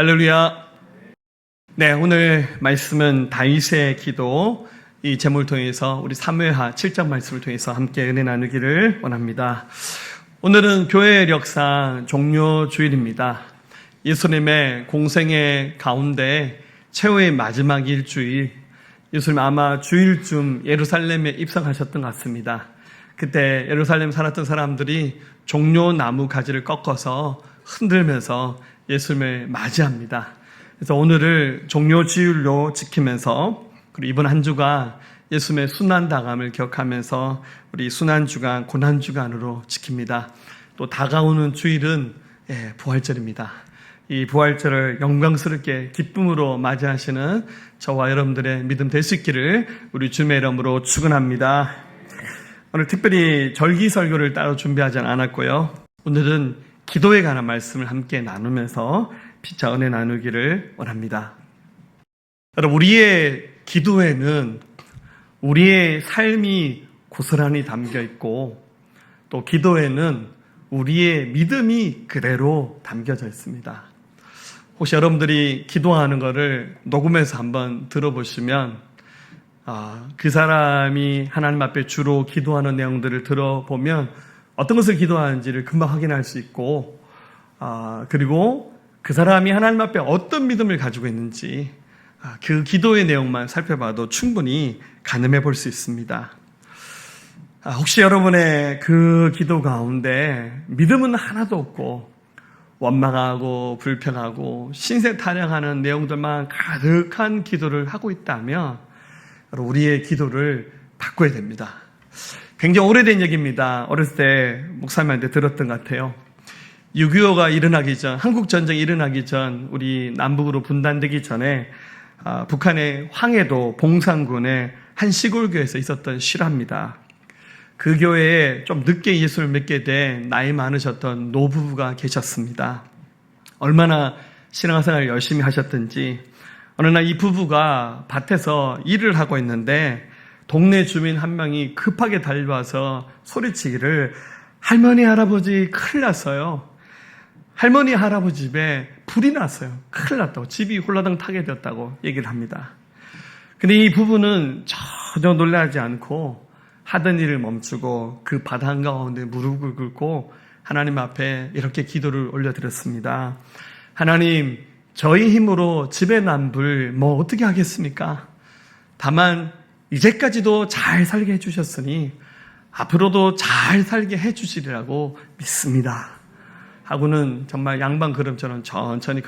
할렐루야. 네, 오늘 말씀은 다윗의 기도, 이 제목을 통해서 우리 사무엘하 7장 말씀을 통해서 함께 은혜 나누기를 원합니다. 오늘은 교회의 역사 종료 주일입니다. 예수님의 공생의 가운데 최후의 마지막 일주일, 예수님 아마 주일쯤 예루살렘에 입성하셨던 것 같습니다. 그때 예루살렘 살았던 사람들이 종려 나무 가지를 꺾어서 흔들면서 예수님을 맞이합니다. 그래서 오늘을 종려 주일로 지키면서 그리고 이번 한 주가 예수님의 순환당함을 기억하면서 우리 순환주간, 고난주간으로 지킵니다. 또 다가오는 주일은 부활절입니다. 이 부활절을 영광스럽게 기쁨으로 맞이하시는 저와 여러분들의 믿음 될 수 있기를 우리 주님의 이름으로 축원합니다. 오늘 특별히 절기 설교를 따로 준비하지 않았고요. 오늘은 기도에 관한 말씀을 함께 나누면서 피차 은혜 나누기를 원합니다. 여러분, 우리의 기도에는 우리의 삶이 고스란히 담겨 있고 또 기도에는 우리의 믿음이 그대로 담겨져 있습니다. 혹시 여러분들이 기도하는 것을 녹음해서 한번 들어보시면 그 사람이 하나님 앞에 주로 기도하는 내용들을 들어보면 어떤 것을 기도하는지를 금방 확인할 수 있고 그리고 그 사람이 하나님 앞에 어떤 믿음을 가지고 있는지 그 기도의 내용만 살펴봐도 충분히 가늠해 볼 수 있습니다. 혹시 여러분의 그 기도 가운데 믿음은 하나도 없고 원망하고 불평하고 신세 타령하는 내용들만 가득한 기도를 하고 있다면 우리의 기도를 바꿔야 됩니다. 굉장히 오래된 얘기입니다. 어렸을 때 목사님한테 들었던 것 같아요. 6.25가 일어나기 전, 한국전쟁이 일어나기 전, 우리 남북으로 분단되기 전에 북한의 황해도 봉산군의 한 시골교회에서 있었던 실화입니다. 그 교회에 좀 늦게 예수를 믿게 된 나이 많으셨던 노부부가 계셨습니다. 얼마나 신앙생활을 열심히 하셨던지 어느 날 이 부부가 밭에서 일을 하고 있는데 동네 주민 한 명이 급하게 달려와서 소리치기를 할머니 할아버지 큰일 났어요. 할머니 할아버지 집에 불이 났어요. 큰일 났다고, 집이 홀라당 타게 되었다고 얘기를 합니다. 근데 이 부부는 전혀 놀라지 않고 하던 일을 멈추고 그 밭 한가운데 무릎을 꿇고 하나님 앞에 이렇게 기도를 올려드렸습니다. 하나님, 저희 힘으로 집에 난 불 뭐 어떻게 하겠습니까? 다만 이제까지도 잘 살게 해주셨으니 앞으로도 잘 살게 해주시리라고 믿습니다. 하고는 정말 양반 그름처럼 천천히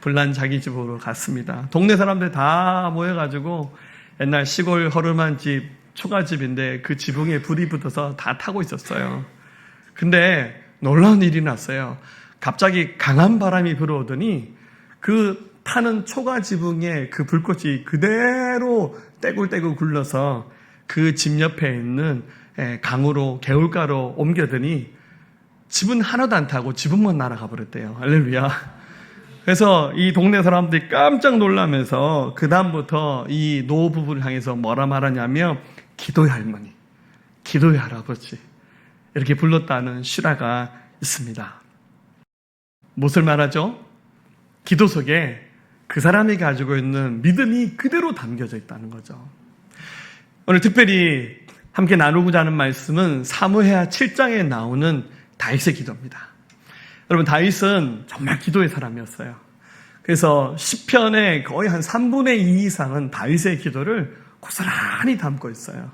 불난 자기 집으로 갔습니다. 동네 사람들 다 모여가지고 옛날 시골 허름한 집, 초가집인데 그 지붕에 불이 붙어서 다 타고 있었어요. 근데 놀라운 일이 났어요. 갑자기 강한 바람이 불어오더니 그 타는 초가 지붕에 그 불꽃이 그대로 떼굴떼굴 굴러서 그 집 옆에 있는 강으로 개울가로 옮겨더니 집은 하나도 안 타고 지붕만 날아가 버렸대요. 할렐루야. 그래서 이 동네 사람들이 깜짝 놀라면서 그 다음부터 이 노부부를 향해서 뭐라 말하냐면 기도의 할머니, 기도의 할아버지 이렇게 불렀다는 실화가 있습니다. 무엇을 말하죠? 기도 속에 그 사람이 가지고 있는 믿음이 그대로 담겨져 있다는 거죠. 오늘 특별히 함께 나누고자 하는 말씀은 사무엘하 7장에 나오는 다윗의 기도입니다. 여러분, 다윗은 정말 기도의 사람이었어요. 그래서 시편의 거의 한 3분의 2 이상은 다윗의 기도를 고스란히 담고 있어요.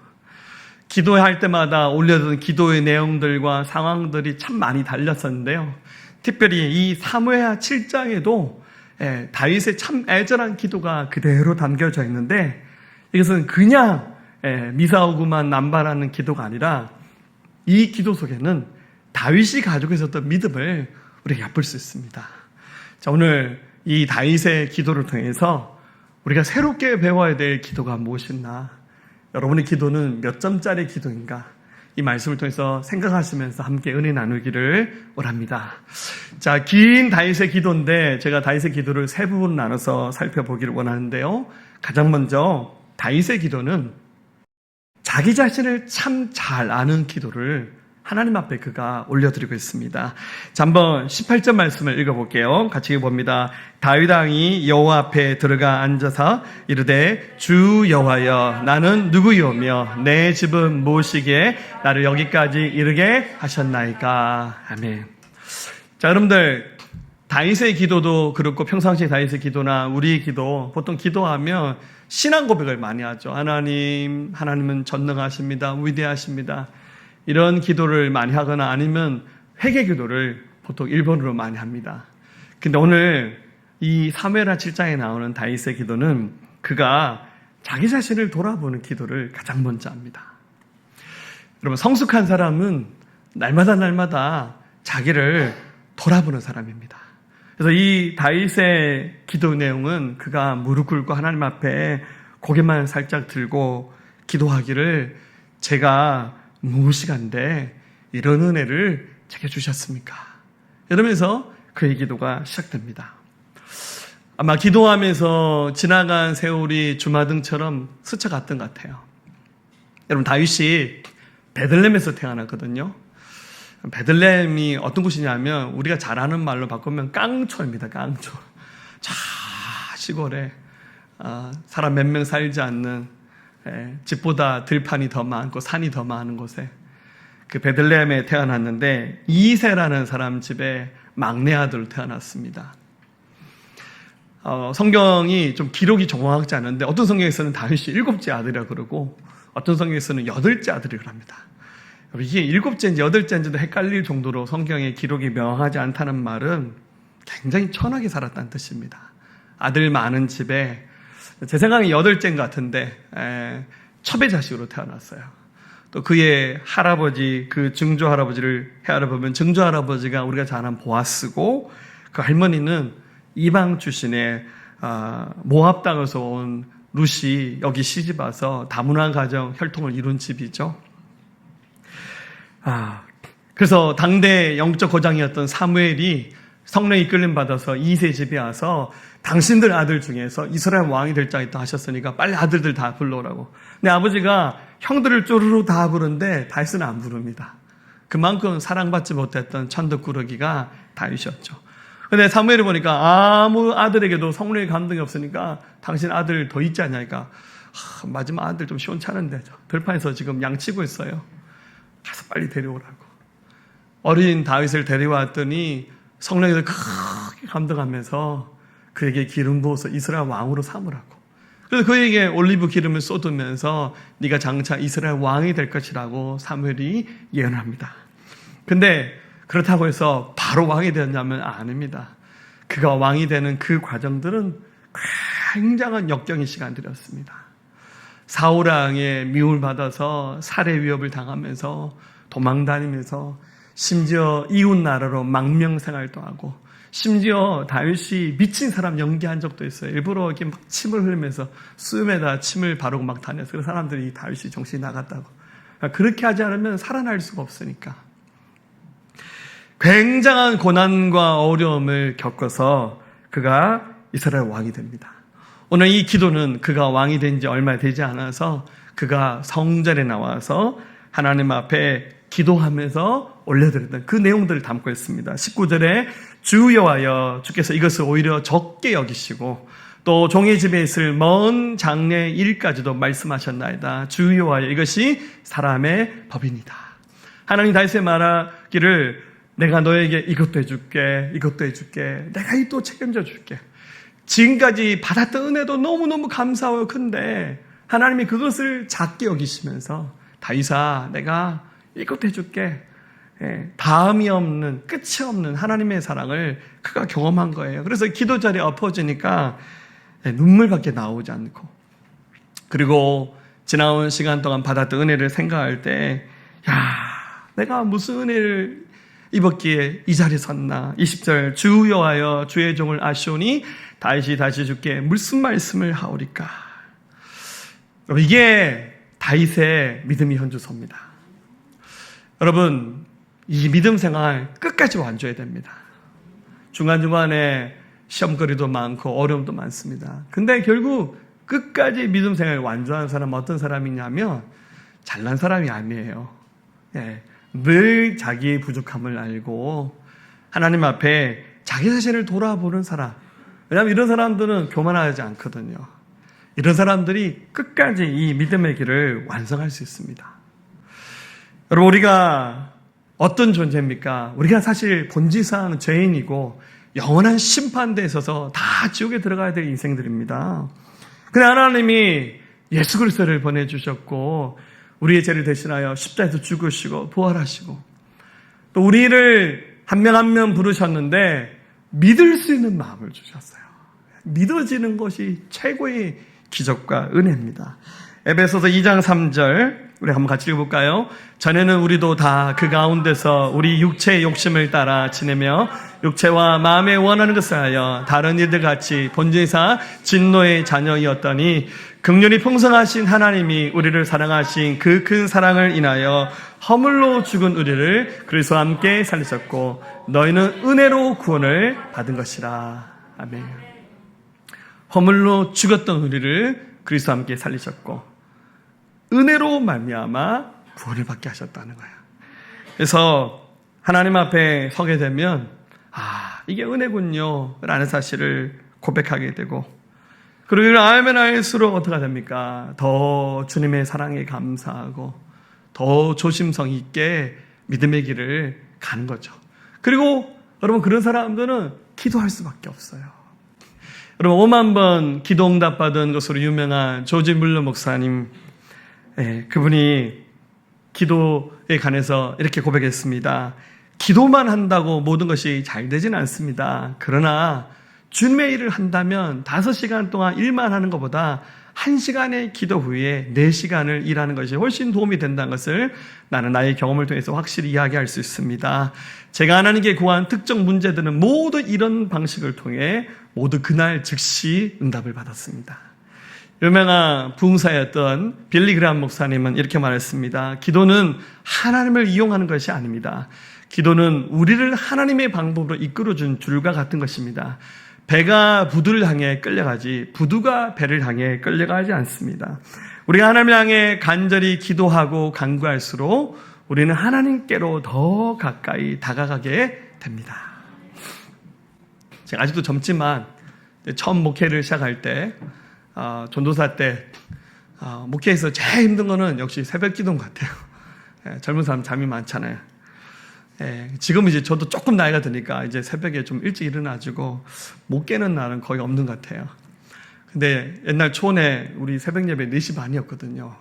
기도할 때마다 올려둔 기도의 내용들과 상황들이 참 많이 달렸었는데요. 특별히 이 사무엘하 7장에도 다윗의 참 애절한 기도가 그대로 담겨져 있는데 이것은 그냥 미사오구만 남발하는 기도가 아니라 이 기도 속에는 다윗이 가지고 있었던 믿음을 우리가 얕볼 수 있습니다. 자, 오늘 이 다윗의 기도를 통해서 우리가 새롭게 배워야 될 기도가 무엇이나, 여러분의 기도는 몇 점짜리 기도인가, 이 말씀을 통해서 생각하시면서 함께 은혜 나누기를 원합니다. 자, 긴 다윗의 기도인데 제가 다윗의 기도를 세 부분으로 나눠서 살펴보기를 원하는데요. 가장 먼저 다윗의 기도는 자기 자신을 참 잘 아는 기도를 하나님 앞에 그가 올려드리고 있습니다. 자, 한번 18절 말씀을 읽어볼게요. 같이 봅니다. 다윗 왕이 여호와 앞에 들어가 앉아서 이르되 주 여호와여 나는 누구이오며 내 집은 무엇이기에 나를 여기까지 이르게 하셨나이까. 아멘. 자, 여러분들 다윗의 기도도 그렇고 평상시 다윗의 기도나 우리의 기도 보통 기도하면 신앙 고백을 많이 하죠. 하나님은 전능하십니다. 위대하십니다. 이런 기도를 많이 하거나 아니면 회개 기도를 보통 일본어로 많이 합니다. 근데 오늘 이 사무엘하 7장에 나오는 다윗의 기도는 그가 자기 자신을 돌아보는 기도를 가장 먼저 합니다. 여러분, 성숙한 사람은 날마다 자기를 돌아보는 사람입니다. 그래서 이 다윗의 기도 내용은 그가 무릎 꿇고 하나님 앞에 고개만 살짝 들고 기도하기를 제가 무엇이간데 이런 은혜를 제게 주셨습니까? 이러면서 그의 기도가 시작됩니다. 아마 기도하면서 지나간 세월이 주마등처럼 스쳐갔던 것 같아요. 여러분, 다윗이 베들레헴에서 태어났거든요. 베들레헴이 어떤 곳이냐면 우리가 잘 아는 말로 바꾸면 깡초입니다. 깡초. 저 시골에 사람 몇 명 살지 않는 집보다 들판이 더 많고 산이 더 많은 곳에 그 베들레헴에 태어났는데 이세라는 사람 집에 막내 아들로 태어났습니다. 성경이 좀 기록이 정확하지 않은데 어떤 성경에서는 다윗이 7째 아들이라 그러고 어떤 성경에서는 8째 아들이라고 합니다. 이게 7째인지 8째인지도 헷갈릴 정도로 성경의 기록이 명확하지 않다는 말은 굉장히 천하게 살았다는 뜻입니다. 아들 많은 집에 제 생각에 8째인 것 같은데 첩의 자식으로 태어났어요. 또 그의 할아버지, 그 증조 할아버지를 헤아려보면 증조 할아버지가 우리가 잘 아는 보아스고 그 할머니는 이방 출신의 모압 땅에서 온 룻이 여기 시집 와서 다문화 가정 혈통을 이룬 집이죠. 그래서 당대 영적 거장이었던 사무엘이 성령이 이끌림 받아서 이세 집에 와서 당신들 아들 중에서 이스라엘 왕이 될 자 있다 하셨으니까 빨리 아들들 다 불러오라고. 근데 아버지가 형들을 쪼르르 다 부르는데 다윗은 안 부릅니다. 그만큼 사랑받지 못했던 천덕꾸러기가 다윗이었죠. 근데 사무엘이 보니까 아무 아들에게도 성령의 감동이 없으니까 당신 아들 더 있지 않냐니까 마지막 아들 좀 시원찮은데 들판에서 지금 양치고 있어요. 가서 빨리 데려오라고. 어린 다윗을 데려왔더니 성령에서 크게 감동하면서 그에게 기름 부어서 이스라엘 왕으로 삼으라고. 그래서 그에게 올리브 기름을 쏟으면서 네가 장차 이스라엘 왕이 될 것이라고 사무엘이 예언합니다. 근데 그렇다고 해서 바로 왕이 되었냐면 아닙니다. 그가 왕이 되는 그 과정들은 굉장한 역경의 시간들이었습니다. 사울 왕의 미움을 받아서 살해 위협을 당하면서 도망다니면서 심지어 이웃 나라로 망명 생활도 하고 심지어 다윗이 미친 사람 연기한 적도 있어요. 일부러 이렇게 막 침을 흘리면서 수염에다 침을 바르고 막 다녔어요. 그래서 사람들이 다윗이 정신이 나갔다고. 그렇게 하지 않으면 살아날 수가 없으니까. 굉장한 고난과 어려움을 겪어서 그가 이스라엘 왕이 됩니다. 오늘 이 기도는 그가 왕이 된 지 얼마 되지 않아서 그가 성전에 나와서 하나님 앞에 기도하면서 올려드렸던 그 내용들을 담고 있습니다. 19절에 주 여호와여 주께서 이것을 오히려 적게 여기시고 또 종의 집에 있을 먼 장래 일까지도 말씀하셨나이다. 주 여호와여 이것이 사람의 법이니다. 하나님 다윗에 말하기를 내가 너에게 이것도 해줄게, 이것도 해줄게, 내가 이 또 책임져 줄게. 지금까지 받았던 은혜도 너무너무 감사하고 큰데 하나님이 그것을 작게 여기시면서 다윗아 내가 이것도 해줄게. 다음이 없는 끝이 없는 하나님의 사랑을 그가 경험한 거예요. 그래서 기도 자리에 엎어지니까 눈물밖에 나오지 않고 그리고 지나온 시간 동안 받았던 은혜를 생각할 때 내가 무슨 은혜를 입었기에 이 자리에 섰나. 20절 주 여호와여 주의 종을 아시오니 다윗이 다시 주께 무슨 말씀을 하오리까. 이게 다윗의 믿음이 현주소입니다. 여러분 이 믿음 생활 끝까지 완주해야 됩니다. 중간중간에 시험거리도 많고 어려움도 많습니다. 근데 결국 끝까지 믿음 생활 완주하는 사람은 어떤 사람이냐면 잘난 사람이 아니에요. 늘 자기의 부족함을 알고 하나님 앞에 자기 자신을 돌아보는 사람. 왜냐하면 이런 사람들은 교만하지 않거든요. 이런 사람들이 끝까지 이 믿음의 길을 완성할 수 있습니다. 여러분, 우리가 어떤 존재입니까? 우리가 사실 본질상 죄인이고 영원한 심판대에 있어서 다 지옥에 들어가야 될 인생들입니다. 그런데 하나님이 예수 그리스도를 보내주셨고 우리의 죄를 대신하여 십자가에서 죽으시고 부활하시고 또 우리를 한 명 한 명 부르셨는데 믿을 수 있는 마음을 주셨어요. 믿어지는 것이 최고의 기적과 은혜입니다. 에베소서 2장 3절 우리 한번 같이 읽어볼까요? 전에는 우리도 다 그 가운데서 우리 육체의 욕심을 따라 지내며 육체와 마음에 원하는 것을 하여 다른 이들 같이 본질상 진노의 자녀이었더니 긍휼이 풍성하신 하나님이 우리를 사랑하신 그 큰 사랑을 인하여 허물로 죽은 우리를 그리스도와 함께 살리셨고 너희는 은혜로 구원을 받은 것이라. 아멘. 허물로 죽었던 우리를 그리스도와 함께 살리셨고 은혜로 말미암아 구원을 받게 하셨다는 거예요. 그래서 하나님 앞에 서게 되면 이게 은혜군요 라는 사실을 고백하게 되고 그리고 이를 알면 알수록 어떻게 됩니까? 더 주님의 사랑에 감사하고 더 조심성 있게 믿음의 길을 가는 거죠. 그리고 여러분 그런 사람들은 기도할 수밖에 없어요. 여러분 5만 번 기도 응답받은 것으로 유명한 조지 물러 목사님, 그분이 기도에 관해서 이렇게 고백했습니다. 기도만 한다고 모든 것이 잘 되지는 않습니다. 그러나 주님의 일을 한다면 5시간 동안 일만 하는 것보다 1시간의 기도 후에 4시간을 일하는 것이 훨씬 도움이 된다는 것을 나는 나의 경험을 통해서 확실히 이야기할 수 있습니다. 제가 하나님께 구한 특정 문제들은 모두 이런 방식을 통해 모두 그날 즉시 응답을 받았습니다. 유명한 부흥사였던 빌리 그레이엄 목사님은 이렇게 말했습니다. 기도는 하나님을 이용하는 것이 아닙니다. 기도는 우리를 하나님의 방법으로 이끌어준 줄과 같은 것입니다. 배가 부두를 향해 끌려가지 부두가 배를 향해 끌려가지 않습니다. 우리가 하나님을 향해 간절히 기도하고 간구할수록 우리는 하나님께로 더 가까이 다가가게 됩니다. 제가 아직도 젊지만 처음 목회를 시작할 때 전도사 때 목회에서 제일 힘든 거는 역시 새벽 기도인 것 같아요. 젊은 사람 잠이 많잖아요. 지금 이제 저도 조금 나이가 드니까 이제 새벽에 좀 일찍 일어나지고 못 깨는 날은 거의 없는 것 같아요. 근데 옛날 초원에 우리 새벽 예배 4시 반이었거든요.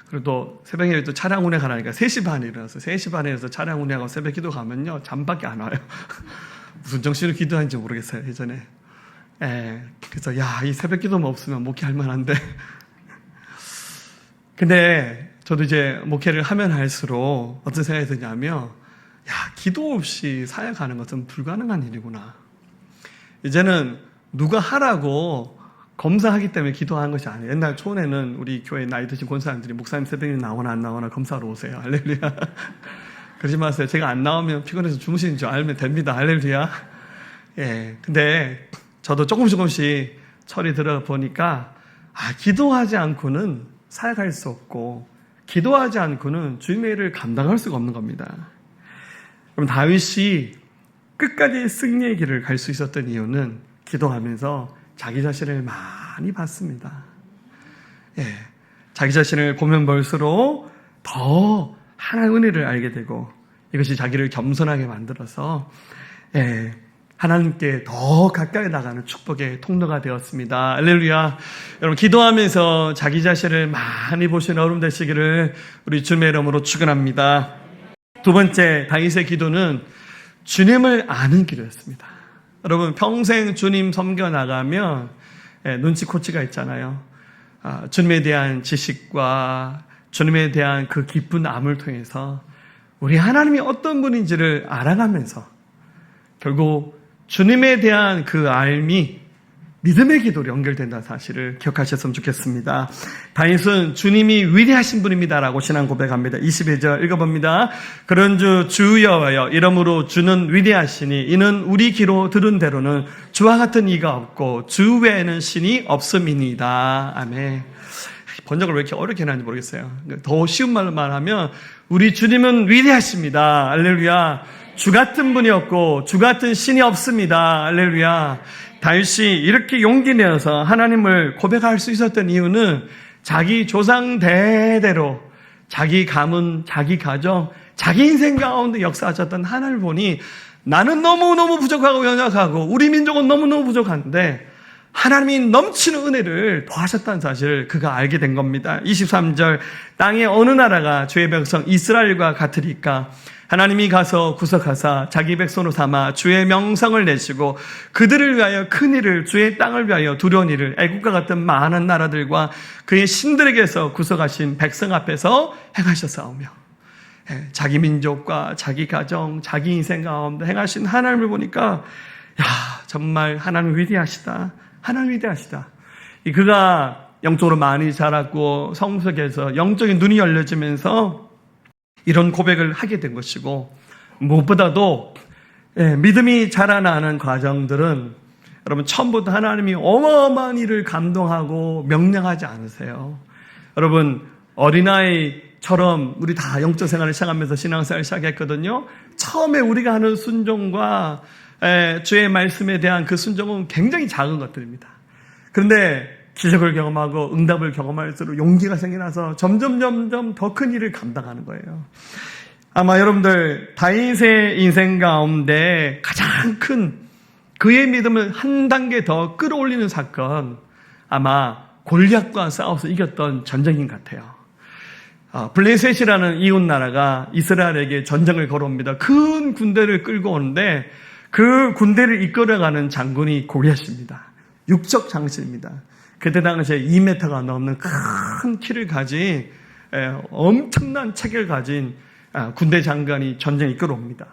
그래도 새벽 예배 또 차량 운행하라니까 3시 반에 일어나서 3시 반에 일어나서 차량 운행하고 새벽 기도 가면요 잠밖에 안 와요. 무슨 정신으로 기도하는지 모르겠어요 예전에. 그래서 이 새벽 기도만 없으면 목회할 만한데. 근데 저도 이제 목회를 하면 할수록 어떤 생각이 드냐면 기도 없이 사역하는 것은 불가능한 일이구나. 이제는 누가 하라고 검사하기 때문에 기도하는 것이 아니에요. 옛날 초원에는 우리 교회 나이 드신 권사님들이 목사님 새벽에 나오나 안 나오나 검사하러 오세요. 할렐루야. 그러지 마세요. 제가 안 나오면 피곤해서 주무시는 줄 알면 됩니다. 할렐루야. 근데 저도 조금씩 철이 들어 보니까 기도하지 않고는 사역할 수 없고 기도하지 않고는 주님의 일을 감당할 수가 없는 겁니다. 그럼 다윗이 끝까지 승리의 길을 갈 수 있었던 이유는 기도하면서 자기 자신을 많이 봤습니다. 자기 자신을 보면 볼수록 더 하나님의 은혜를 알게 되고 이것이 자기를 겸손하게 만들어서 하나님께 더 가까이 나가는 축복의 통로가 되었습니다. 할렐루야. 여러분 기도하면서 자기 자신을 많이 보시는 여러분 되시기를 우리 주님의 이름으로 축원합니다. 두 번째 다윗의 기도는 주님을 아는 기도였습니다. 여러분 평생 주님 섬겨 나가면 눈치코치가 있잖아요. 주님에 대한 지식과 주님에 대한 그 깊은 암을 통해서 우리 하나님이 어떤 분인지를 알아가면서 결국 주님에 대한 그 알미 믿음의 기도로 연결된다는 사실을 기억하셨으면 좋겠습니다. 다윗은 주님이 위대하신 분입니다라고 신앙 고백합니다. 22절 읽어봅니다. 그런즉 주 여호와여 이러므로 주는 위대하시니 이는 우리 귀로 들은 대로는 주와 같은 이가 없고 주 외에는 신이 없음이니이다. 아멘. 번역을 왜 이렇게 어렵게 해놨는지 모르겠어요. 더 쉬운 말로 말하면 우리 주님은 위대하십니다. 할렐루야. 주 같은 분이 없고 주 같은 신이 없습니다. 할렐루야. 다윗이 이렇게 용기 내어서 하나님을 고백할 수 있었던 이유는 자기 조상 대대로 자기 가문, 자기 가정, 자기 인생 가운데 역사하셨던 하나님을 보니 나는 너무너무 부족하고 연약하고 우리 민족은 너무너무 부족한데 하나님이 넘치는 은혜를 더하셨다는 사실을 그가 알게 된 겁니다. 23절, 땅의 어느 나라가 주의 백성 이스라엘과 같으리까? 하나님이 가서 구속하사 자기 백성으로 삼아 주의 명성을 내시고 그들을 위하여 큰 일을, 주의 땅을 위하여 두려운 일을 애국과 같은 많은 나라들과 그의 신들에게서 구속하신 백성 앞에서 행하셨사오며, 자기 민족과 자기 가정, 자기 인생 가운데 행하신 하나님을 보니까 정말 하나님 위대하시다. 하나님 위대하시다. 그가 영적으로 많이 자랐고 성숙해서 영적인 눈이 열려지면서 이런 고백을 하게 된 것이고, 무엇보다도 믿음이 자라나는 과정들은 여러분 처음부터 하나님이 어마어마한 일을 감동하고 명령하지 않으세요. 여러분 어린아이처럼 우리 다 영적 생활을 시작하면서 신앙생활을 시작했거든요. 처음에 우리가 하는 순종과 주의 말씀에 대한 그 순종은 굉장히 작은 것들입니다. 그런데 기적을 경험하고 응답을 경험할수록 용기가 생겨나서 점점 더 큰 일을 감당하는 거예요. 아마 여러분들 다윗의 인생 가운데 가장 큰 그의 믿음을 한 단계 더 끌어올리는 사건, 아마 골리앗과 싸워서 이겼던 전쟁인 것 같아요. 블레셋이라는 이웃 나라가 이스라엘에게 전쟁을 걸어옵니다. 큰 군대를 끌고 오는데 그 군대를 이끌어가는 장군이 골리앗입니다. 육적 장신입니다. 그때 당시에 2m가 넘는 큰 키를 가진 엄청난 체격을 가진 군대 장관이 전쟁에 이끌어옵니다.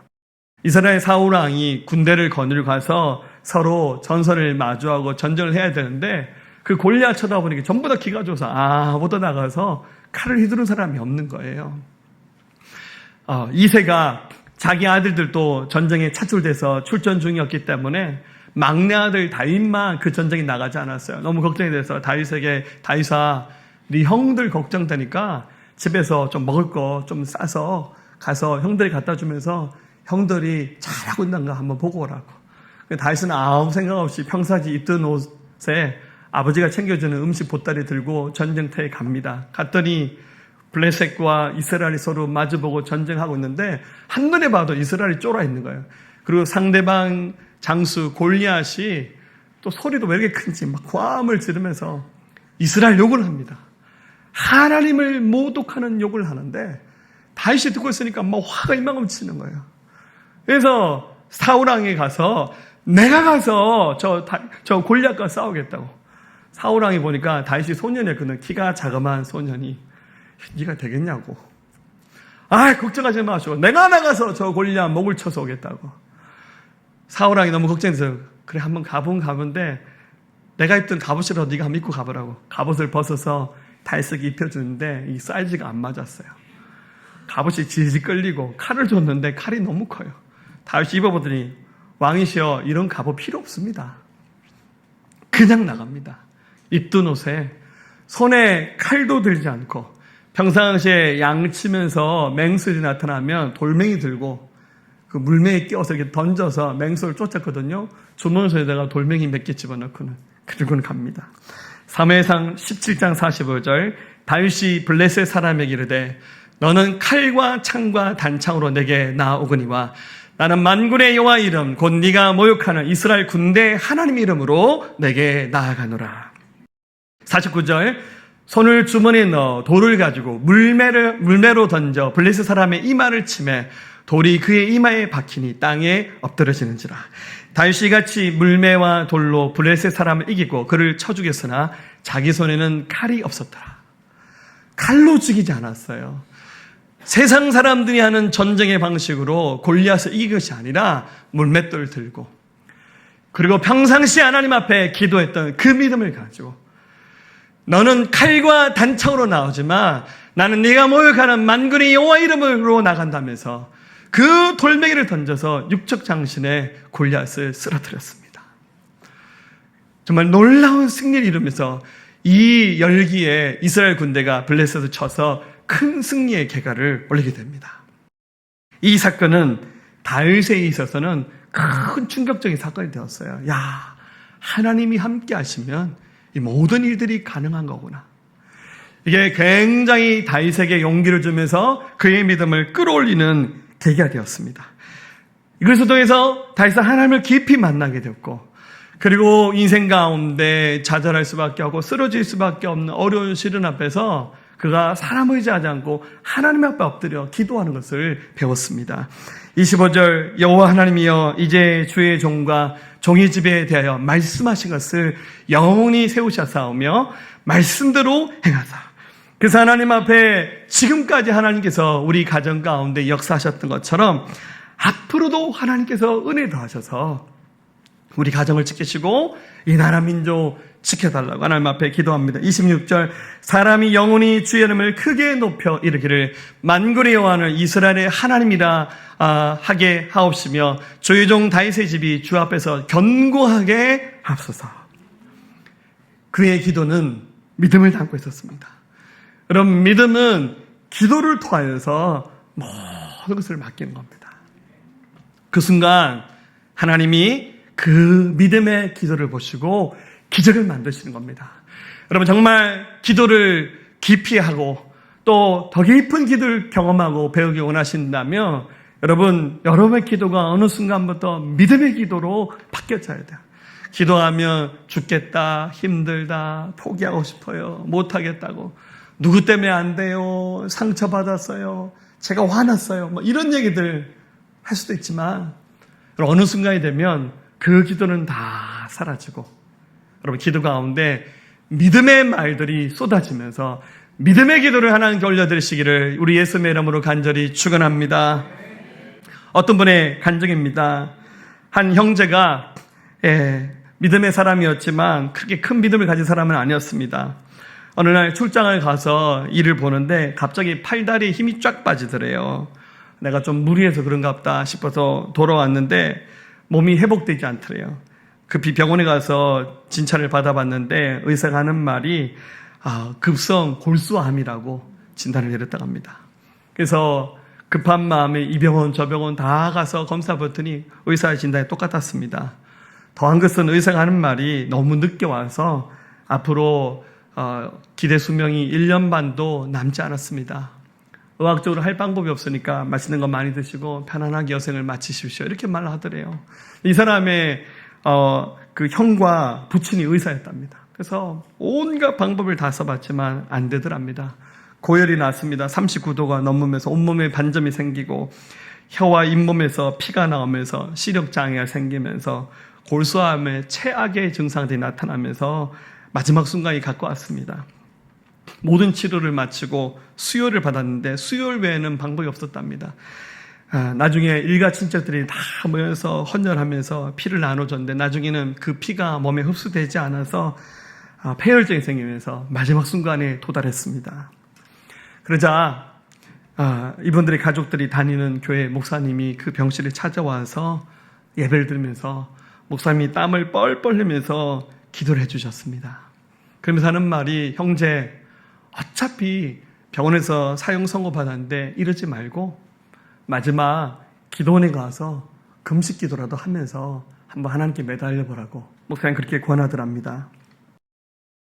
이스라엘 사울왕이 군대를 거느리고 가서 서로 전선을 마주하고 전쟁을 해야 되는데 그 골리앗 쳐다보니까 전부 다 기가 줘서 아무도 나가서 칼을 휘두른 사람이 없는 거예요. 이새가 자기 아들들도 전쟁에 차출돼서 출전 중이었기 때문에 막내 아들 다윗만 그 전쟁에 나가지 않았어요. 너무 걱정이 돼서 다윗에게, 다윗아, 네 형들 걱정되니까 집에서 좀 먹을 거 좀 싸서 가서 형들이 갖다 주면서 형들이 잘하고 있는가 한번 보고 오라고. 다윗은 아무 생각 없이 평상시 입던 옷에 아버지가 챙겨주는 음식 보따리 들고 전쟁터에 갑니다. 갔더니 블레셋과 이스라엘이 서로 마주보고 전쟁하고 있는데 한눈에 봐도 이스라엘이 쫄아 있는 거예요. 그리고 상대방 장수 골리앗이 또 소리도 왜 이렇게 큰지 막 고함을 지르면서 이스라엘 욕을 합니다. 하나님을 모독하는 욕을 하는데 다윗이 듣고 있으니까 막 화가 이만큼 치는 거예요. 그래서 사울왕에 가서 내가 가서 저 골리앗과 싸우겠다고. 사울왕이 보니까 다윗이 소년이었거든. 키가 자그마한 소년이. 네가 되겠냐고. 걱정하지 마시고 내가 나가서 저 골리앗 목을 쳐서 오겠다고. 사울왕이 너무 걱정해서 그래 한번 가본데 내가 입던 갑옷이라도 네가 한번 입고 가보라고. 갑옷을 벗어서 다윗에게 입혀주는데 이 사이즈가 안 맞았어요. 갑옷이 질질 끌리고 칼을 줬는데 칼이 너무 커요. 다윗이 입어보더니 왕이시여 이런 갑옷 필요 없습니다. 그냥 나갑니다. 입던 옷에 손에 칼도 들지 않고 평상시에 양치면서 맹수들이 나타나면 돌멩이 들고 그 물매에 끼워서 이렇게 던져서 맹수를 쫓았거든요. 주머니에다가 돌멩이 몇 개 집어넣고는 그리고는 갑니다. 사무엘상 17장 45절 다윗이 블레셋 사람에게 이르되 너는 칼과 창과 단창으로 내게 나아오거니와 나는 만군의 여호와 이름 곧 네가 모욕하는 이스라엘 군대 하나님 이름으로 내게 나아가노라. 49절 손을 주머니에 넣어 돌을 가지고 물매로 던져 블레셋 사람의 이마를 치매 돌이 그의 이마에 박히니 땅에 엎드러지는지라. 다윗이 같이 물매와 돌로 블레셋 사람을 이기고 그를 쳐 죽였으나 자기 손에는 칼이 없었더라. 칼로 죽이지 않았어요. 세상 사람들이 하는 전쟁의 방식으로 골리앗을 이긴 것이 아니라 물맷돌을 들고 그리고 평상시 하나님 앞에 기도했던 그 믿음을 가지고 너는 칼과 단창으로 나오지만 나는 네가 모욕하는 만군의 여호와 이름으로 나간다면서 그 돌멩이를 던져서 육적 장신의 골리앗을 쓰러뜨렸습니다. 정말 놀라운 승리를 이루면서 이 열기에 이스라엘 군대가 블레셋을 쳐서 큰 승리의 계가를 올리게 됩니다. 이 사건은 다윗에 있어서는 큰 충격적인 사건이 되었어요. 야, 하나님이 함께 하시면 이 모든 일들이 가능한 거구나. 이게 굉장히 다윗에게 용기를 주면서 그의 믿음을 끌어올리는 계기가 되었습니다. 이것을 통해서 다윗은 하나님을 깊이 만나게 되었고, 그리고 인생 가운데 좌절할 수밖에 없고 쓰러질 수밖에 없는 어려운 시련 앞에서 그가 사람 의지하지 않고 하나님 앞에 엎드려 기도하는 것을 배웠습니다. 25절, 여호와 하나님이여 이제 주의 종과 종의 집에 대하여 말씀하신 것을 영원히 세우셨사오며 말씀대로 행하사. 그래서 하나님 앞에 지금까지 하나님께서 우리 가정 가운데 역사하셨던 것처럼 앞으로도 하나님께서 은혜 더하셔서 우리 가정을 지키시고 이 나라 민족 지켜달라고 하나님 앞에 기도합니다. 26절, 사람이 영원히 주의 이름을 크게 높여 이르기를 만군의 여호와는 이스라엘의 하나님이라 하게 하옵시며 주의 종 다윗의 집이 주 앞에서 견고하게 하소서. 그의 기도는 믿음을 담고 있었습니다. 그럼 믿음은 기도를 통하여서 모든 것을 맡기는 겁니다. 그 순간 하나님이 그 믿음의 기도를 보시고 기적을 만드시는 겁니다. 여러분, 정말 기도를 깊이 하고 또 더 깊은 기도를 경험하고 배우기 원하신다면 여러분의 기도가 어느 순간부터 믿음의 기도로 바뀌어져야 돼요. 기도하면 죽겠다, 힘들다, 포기하고 싶어요, 못하겠다고, 누구 때문에 안 돼요, 상처받았어요, 제가 화났어요, 이런 얘기들 할 수도 있지만 어느 순간이 되면 그 기도는 다 사라지고 여러분 기도 가운데 믿음의 말들이 쏟아지면서 믿음의 기도를 하나님께 올려드리시기를 우리 예수님의 이름으로 간절히 축원합니다. 어떤 분의 간증입니다. 한 형제가 믿음의 사람이었지만 크게 큰 믿음을 가진 사람은 아니었습니다. 어느 날 출장을 가서 일을 보는데 갑자기 팔다리에 힘이 쫙 빠지더래요. 내가 좀 무리해서 그런가 보다 싶어서 돌아왔는데 몸이 회복되지 않더래요. 급히 병원에 가서 진찰을 받아봤는데 의사가 하는 말이 급성 골수암이라고 진단을 내렸다고 합니다. 그래서 급한 마음에 이 병원 저 병원 다 가서 검사 받더니 의사의 진단이 똑같았습니다. 더한 것은 의사가 하는 말이 너무 늦게 와서 앞으로 기대 수명이 1년 반도 남지 않았습니다. 의학적으로 할 방법이 없으니까 맛있는 거 많이 드시고 편안하게 여생을 마치십시오, 이렇게 말을 하더래요. 이 사람의 그 형과 부친이 의사였답니다. 그래서 온갖 방법을 다 써봤지만 안 되더랍니다. 고열이 났습니다. 39도가 넘으면서 온몸에 반점이 생기고 혀와 잇몸에서 피가 나오면서 시력장애가 생기면서 골수암의 최악의 증상들이 나타나면서 마지막 순간이 가까웠습니다. 모든 치료를 마치고 수혈을 받았는데 수혈 외에는 방법이 없었답니다. 나중에 일가 친척들이 다 모여서 헌혈하면서 피를 나눠줬는데 나중에는 그 피가 몸에 흡수되지 않아서 폐혈증이 생기면서 마지막 순간에 도달했습니다. 그러자 이분들의 가족들이 다니는 교회 목사님이 그 병실에 찾아와서 예배를 드리면서 목사님이 땀을 뻘뻘 흘리면서 기도를 해주셨습니다. 그러면서 하는 말이, 형제, 어차피 병원에서 사형 선고 받았는데 이러지 말고 마지막 기도원에 가서 금식 기도라도 하면서 한번 하나님께 매달려 보라고 목사님 그렇게 권하더랍니다.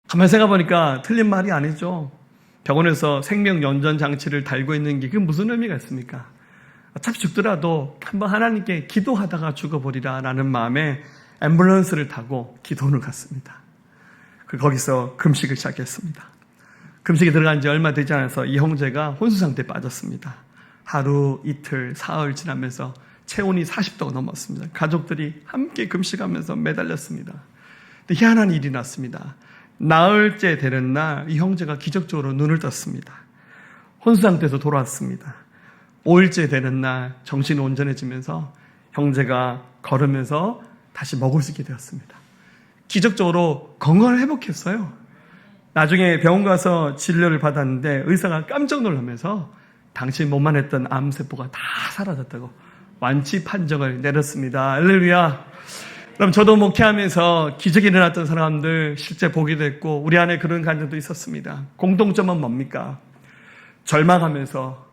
가만히 생각해보니까 틀린 말이 아니죠. 병원에서 생명 연전 장치를 달고 있는 게 그게 무슨 의미가 있습니까? 어차피 죽더라도 한번 하나님께 기도하다가 죽어버리라 라는 마음에 앰뷸런스를 타고 기도원을 갔습니다. 거기서 금식을 시작했습니다. 금식에 들어간 지 얼마 되지 않아서 이 형제가 혼수 상태에 빠졌습니다. 하루, 이틀, 사흘 지나면서 체온이 40도가 넘었습니다. 가족들이 함께 금식하면서 매달렸습니다. 근데 희한한 일이 났습니다. 나흘째 되는 날 이 형제가 기적적으로 눈을 떴습니다. 혼수 상태에서 돌아왔습니다. 5일째 되는 날 정신이 온전해지면서 형제가 걸으면서 다시 먹을 수 있게 되었습니다. 기적적으로 건강을 회복했어요. 나중에 병원 가서 진료를 받았는데 의사가 깜짝 놀라면서 당신 몸만 했던 암세포가 다 사라졌다고 완치 판정을 내렸습니다. 할렐루야. 그럼 저도 목회하면서 기적이 일어났던 사람들 실제 보게 됐고 우리 안에 그런 간증도 있었습니다. 공통점은 뭡니까? 절망하면서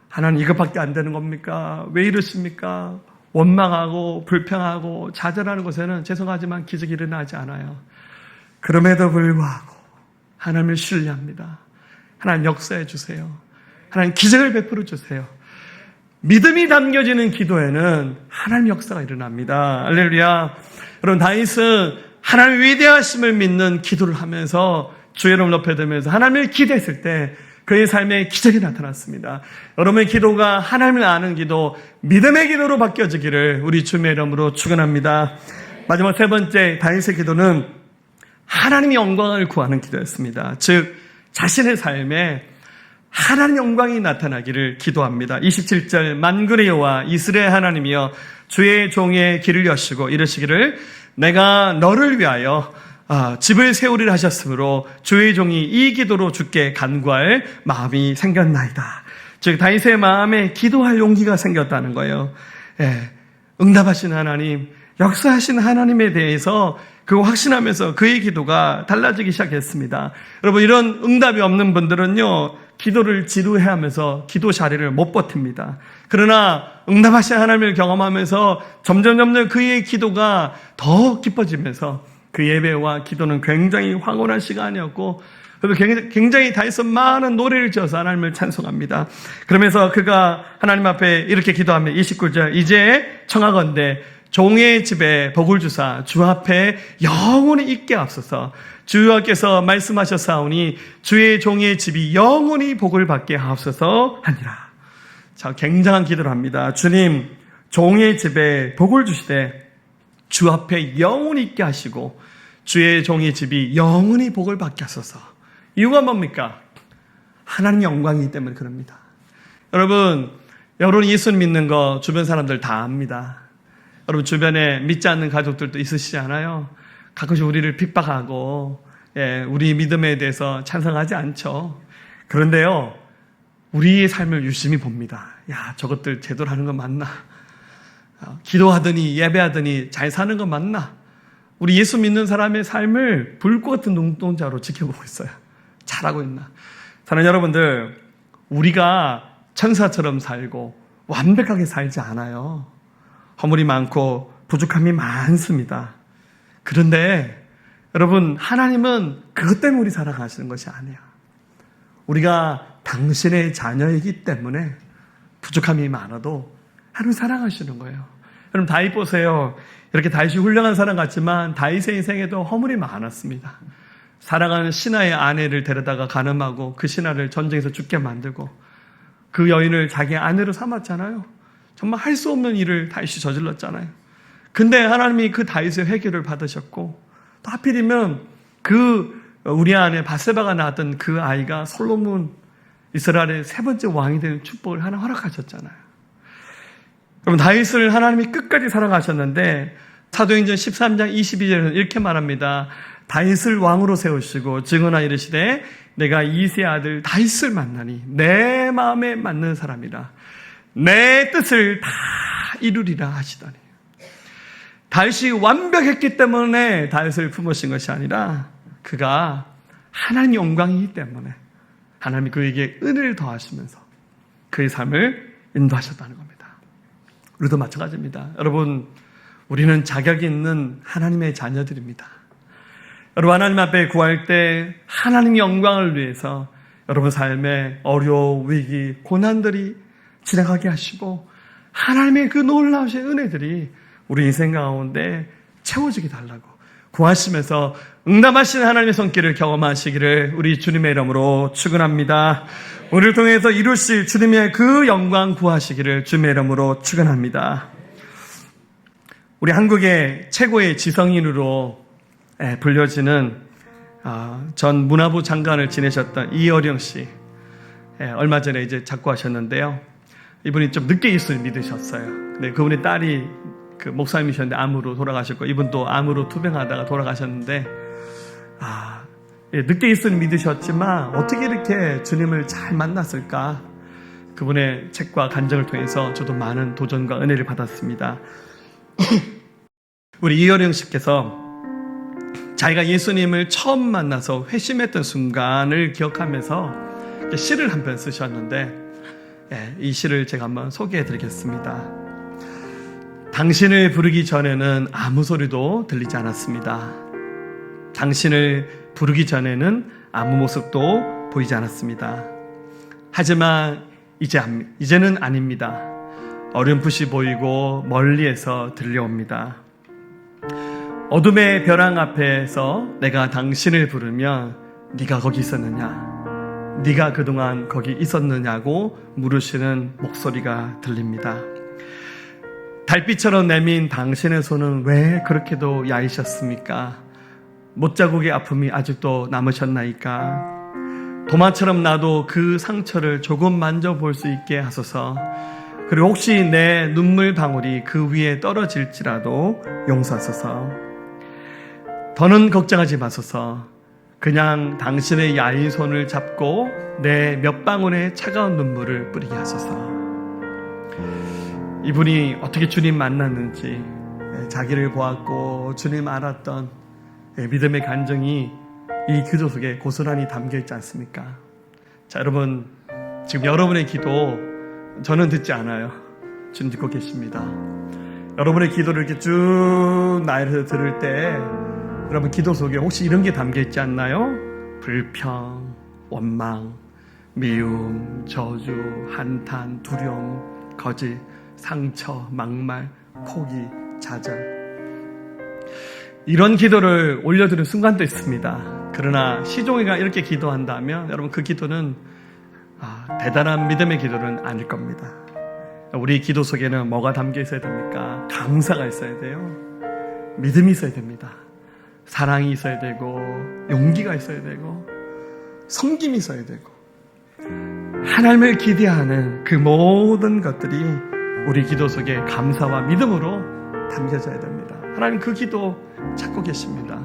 하나님 이것밖에 안 되는 겁니까? 왜 이러십니까? 원망하고 불평하고 좌절하는 곳에는 죄송하지만 기적이 일어나지 않아요. 그럼에도 불구하고 하나님을 신뢰합니다. 하나님 역사해 주세요. 하나님 기적을 베풀어 주세요. 믿음이 담겨지는 기도에는 하나님 역사가 일어납니다. 할렐루야. 여러분 다윗은 하나님의 위대하심을 믿는 기도를 하면서 주의 이름을 높여들면서 하나님을 기대했을 때 그의 삶에 기적이 나타났습니다. 여러분의 기도가 하나님을 아는 기도, 믿음의 기도로 바뀌어지기를 우리 주님의 이름으로 축원합니다. 마지막 세 번째 다윗의 기도는 하나님의 영광을 구하는 기도였습니다. 즉 자신의 삶에 하나님 영광이 나타나기를 기도합니다. 27절 만군의 여호와 이스라엘 하나님이여 주의 종의 길을 여시고 이르시기를 내가 너를 위하여 집을 세우리라 하셨으므로 주의 종이 이 기도로 주께 간구할 마음이 생겼나이다. 즉 다윗의 마음에 기도할 용기가 생겼다는 거예요. 응답하신 하나님, 역사하신 하나님에 대해서 그거 확신하면서 그의 기도가 달라지기 시작했습니다. 여러분 이런 응답이 없는 분들은요 기도를 지루해하면서 기도 자리를 못 버팁니다. 그러나 응답하신 하나님을 경험하면서 점점 그의 기도가 더 깊어지면서 그 예배와 기도는 굉장히 황홀한 시간이었고 그래서 굉장히 다윗은 많은 노래를 지어서 하나님을 찬송합니다. 그러면서 그가 하나님 앞에 이렇게 기도합니다. 29절 이제 청하건대 종의 집에 복을 주사 주 앞에 영원히 있게 하옵소서. 주께서 말씀하셨사오니 주의 종의 집이 영원히 복을 받게 하옵소서 하니라. 자, 굉장한 기도를 합니다. 주님, 종의 집에 복을 주시되 주 앞에 영원히 있게 하시고 주의 종의 집이 영원히 복을 받게 하소서. 이유가 뭡니까? 하나님의 영광이기 때문에 그럽니다. 여러분 예수님 믿는 거 주변 사람들 다 압니다. 여러분 주변에 믿지 않는 가족들도 있으시지 않아요? 가끔씩 우리를 핍박하고 우리 믿음에 대해서 찬성하지 않죠. 그런데요 우리의 삶을 유심히 봅니다. 야, 저것들 제대로 하는 거 맞나? 기도하더니 예배하더니 잘 사는 거 맞나? 우리 예수 믿는 사람의 삶을 불꽃 같은 눈동자로 지켜보고 있어요. 잘하고 있나? 사랑하는 여러분들, 우리가 천사처럼 살고 완벽하게 살지 않아요. 허물이 많고 부족함이 많습니다. 그런데 여러분 하나님은 그것 때문에 우리 살아가시는 것이 아니에요. 우리가 당신의 자녀이기 때문에 부족함이 많아도 하나님 사랑하시는 거예요. 여러분 다윗 보세요. 이렇게 다윗이 훌륭한 사람 같지만 다윗의 인생에도 허물이 많았습니다. 사랑하는 신하의 아내를 데려다가 간음하고 그 신하를 전쟁에서 죽게 만들고 그 여인을 자기 아내로 삼았잖아요. 정말 할 수 없는 일을 다윗이 저질렀잖아요. 근데 하나님이 그 다윗의 회개를 받으셨고 또 하필이면 그 우리 아내 바세바가 낳았던 그 아이가 솔로몬 이스라엘의 세 번째 왕이 되는 축복을 하나 허락하셨잖아요. 그럼 다윗을 하나님이 끝까지 사랑하셨는데 사도행전 13장 22절에는 이렇게 말합니다. 다윗을 왕으로 세우시고 증언하 이르시되 내가 이새의 아들 다윗을 만나니 내 마음에 맞는 사람이라 내 뜻을 다 이루리라 하시더니 다윗이 완벽했기 때문에 다윗을 품으신 것이 아니라 그가 하나님 영광이기 때문에 하나님이 그에게 은혜를 더하시면서 그의 삶을 인도하셨다는 겁니다. 우리도 마찬가지입니다. 여러분 우리는 자격이 있는 하나님의 자녀들입니다. 여러분 하나님 앞에 구할 때 하나님의 영광을 위해서 여러분 삶에 어려움, 위기, 고난들이 지나가게 하시고 하나님의 그 놀라우신 은혜들이 우리 인생 가운데 채워지게 달라고 구하시면서 응답하시는 하나님의 손길을 경험하시기를 우리 주님의 이름으로 축원합니다. 우리를 통해서 이루실 주님의 그 영광 구하시기를 주님의 이름으로 축원합니다. 우리 한국의 최고의 지성인으로 불려지는 전 문화부 장관을 지내셨던 이어령 씨, 얼마 전에 이제 작고하셨는데요. 이분이 좀 늦게 예수를 믿으셨어요. 근데 그분의 딸이 그 목사님이셨는데 암으로 돌아가셨고 이분도 암으로 투병하다가 돌아가셨는데 늦게 예수를 믿으셨지만 어떻게 이렇게 주님을 잘 만났을까? 그분의 책과 간증을 통해서 저도 많은 도전과 은혜를 받았습니다. 우리 이어령 씨께서 자기가 예수님을 처음 만나서 회심했던 순간을 기억하면서 시를 한 편 쓰셨는데 이 시를 제가 한번 소개해 드리겠습니다. 당신을 부르기 전에는 아무 소리도 들리지 않았습니다. 당신을 부르기 전에는 아무 모습도 보이지 않았습니다. 하지만 이제는 아닙니다. 어렴풋이 보이고 멀리에서 들려옵니다. 어둠의 벼랑 앞에서 내가 당신을 부르면 네가 거기 있었느냐? 네가 그동안 거기 있었느냐고 물으시는 목소리가 들립니다. 달빛처럼 내민 당신의 손은 왜 그렇게도 야이셨습니까? 못자국의 아픔이 아직도 남으셨나이까? 도마처럼 나도 그 상처를 조금 만져볼 수 있게 하소서. 그리고 혹시 내 눈물 방울이 그 위에 떨어질지라도 용서하소서. 더는 걱정하지 마소서. 그냥 당신의 야인 손을 잡고 내 몇 방울의 차가운 눈물을 뿌리게 하소서. 이분이 어떻게 주님 만났는지, 자기를 보았고 주님 알았던 믿음의 간증이 이 기도 속에 고스란히 담겨 있지 않습니까? 자, 여러분, 지금 여러분의 기도 저는 듣지 않아요. 주님 듣고 계십니다. 여러분의 기도를 이렇게 쭉 나열해서 들을 때 여러분 기도 속에 혹시 이런 게 담겨 있지 않나요? 불평, 원망, 미움, 저주, 한탄, 두려움, 거짓, 상처, 막말, 포기, 좌절. 이런 기도를 올려드리는 순간도 있습니다. 그러나 시종이가 이렇게 기도한다면 여러분 그 기도는 대단한 믿음의 기도는 아닐 겁니다. 우리 기도 속에는 뭐가 담겨 있어야 됩니까? 감사가 있어야 돼요. 믿음이 있어야 됩니다. 사랑이 있어야 되고 용기가 있어야 되고 섬김이 있어야 되고 하나님을 기대하는 그 모든 것들이 우리 기도 속에 감사와 믿음으로 담겨져야 됩니다. 하나님 그 기도 찾고 계십니다.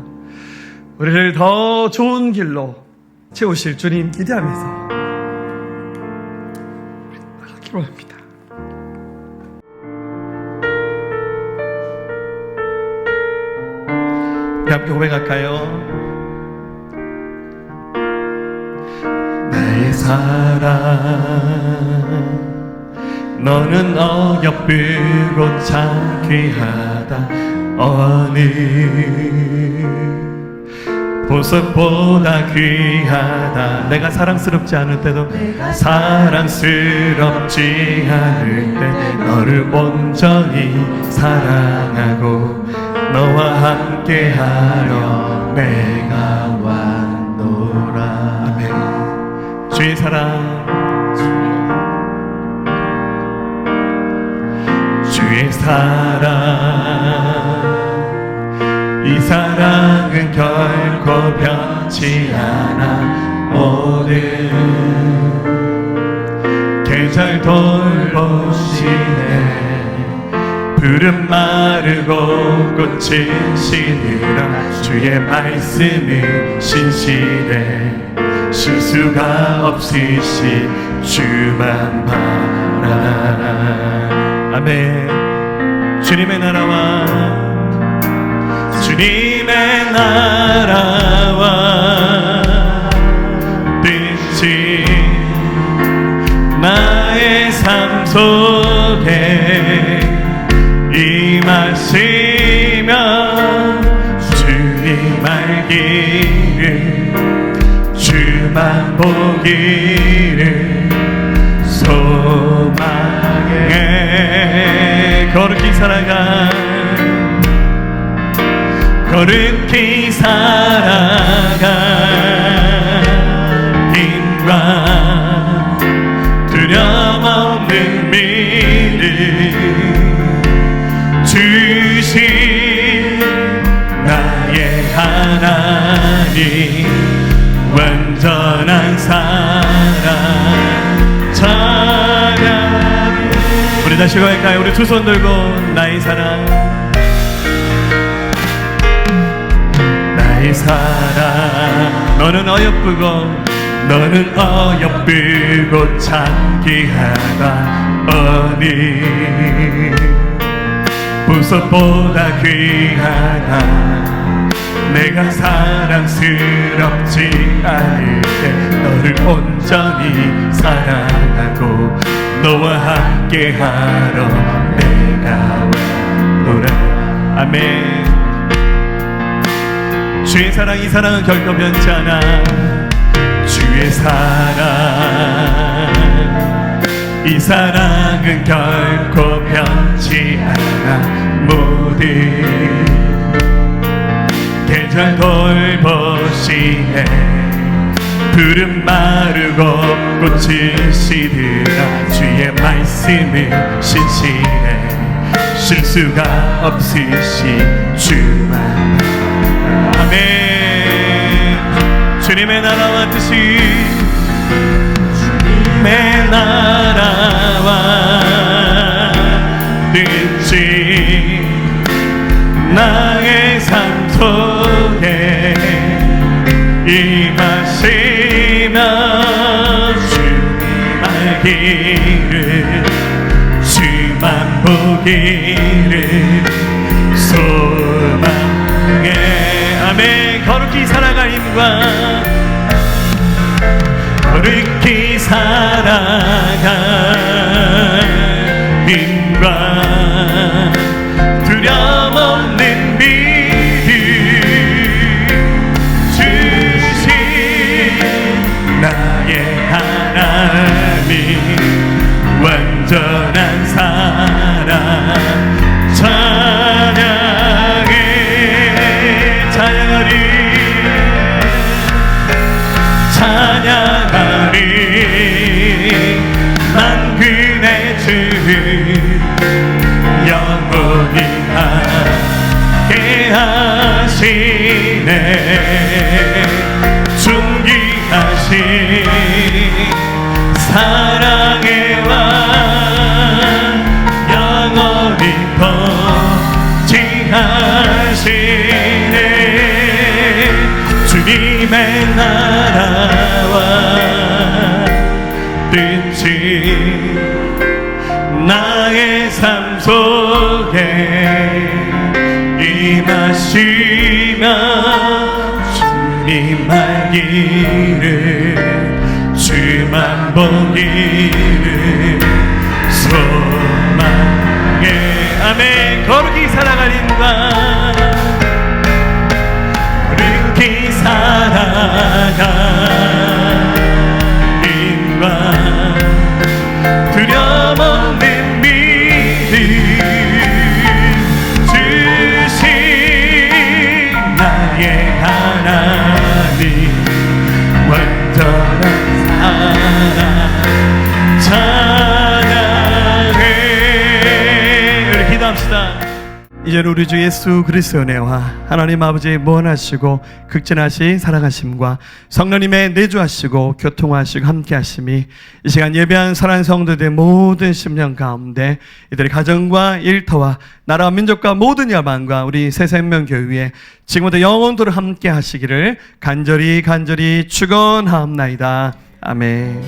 우리를 더 좋은 길로 채우실 주님 기대하면서 기도합니다. 우리 함께 고백할까요? 나의 사랑 너는 어여쁘고 참 귀하다. 어느 보석보다 귀하다. 내가 사랑스럽지 않을 때도 사랑스럽지 않을 때 너를 온전히 사랑하고 너와 함께하려 내가 왔노라. 아멘. 주의 사랑, 주의 사랑, 이 사랑은 결코 변치 않아. 모든 계절 돌보시네. 푸른 마르고 꽃은 시들어 주의 말씀은 신실해. 실수가 없으신 주만 바라라. 아멘. 주님의 나라와 주님의 나라와 뜻이 나의 삶 속에 임하시며 주님 알기를 주만 보기를 소망해. 거룩히 살아가 거룩히 살아가 힘과 두려움 없는 믿음 주신 나의 하나님 완전한 사랑 찬양. 우리 다시 고백할까요? 우리 두 손 들고 나의 사랑 나의 사랑 너는 어여쁘고 참 귀하다. 어느 보석보다 귀하다. 내가 사랑스럽지 않을 때 너를 주를 온전히 사랑하고 너와 함께하러 내가 왔노라. 아멘. 주의 사랑, 이 사랑은 결코 변치 않아. 주의 사랑, 이 사랑은 결코 변치 않아. 모든 계절 돌보시네. 푸른 마르고 꽃을 시들어 주의 말씀을 신실해. 실수가 없으신 주만. 아멘. 주님의 나라와 뜻이, 주님의 나라와 뜻이 나의 삶 속에 임하시며 주님 알기를, 주만 보기를 소망해. 아멘. 거룩히 살아갈 힘과, 거룩히 살아갈 힘과 두려움 없는 믿음 주신 나의 하나님, 완전한 사랑 찬양해. 찬양하리, 찬양하리. 난 그네 주 영원히 함께 하시네. 존귀하신 사랑의 왕 영원히 통치하시네. 주님의 나라와 뜻이 나의 삶 속에 임하시며 주님 알기를, 주만 보기를 소망해. 아멘. 거룩히 살아갈 힘과, 거룩히 살아갈 힘과 두려움 없는 믿음 주신 나의 하나님, 완전한 사랑 찬양해. 우리 기도합시다. 이제는 우리 주 예수 그리스도의 은혜와 하나님 아버지의 무한하시고 극진하신 사랑하심과 성령님의 내주하시고 교통하시고 함께하심이 이 시간 예배한 사랑하는 성도들의 모든 심령 가운데 이들의 가정과 일터와 나라와 민족과 모든 야망과 우리 새생명교회에 지금부터 영원토록 함께하시기를 간절히 축원하옵나이다. 아멘.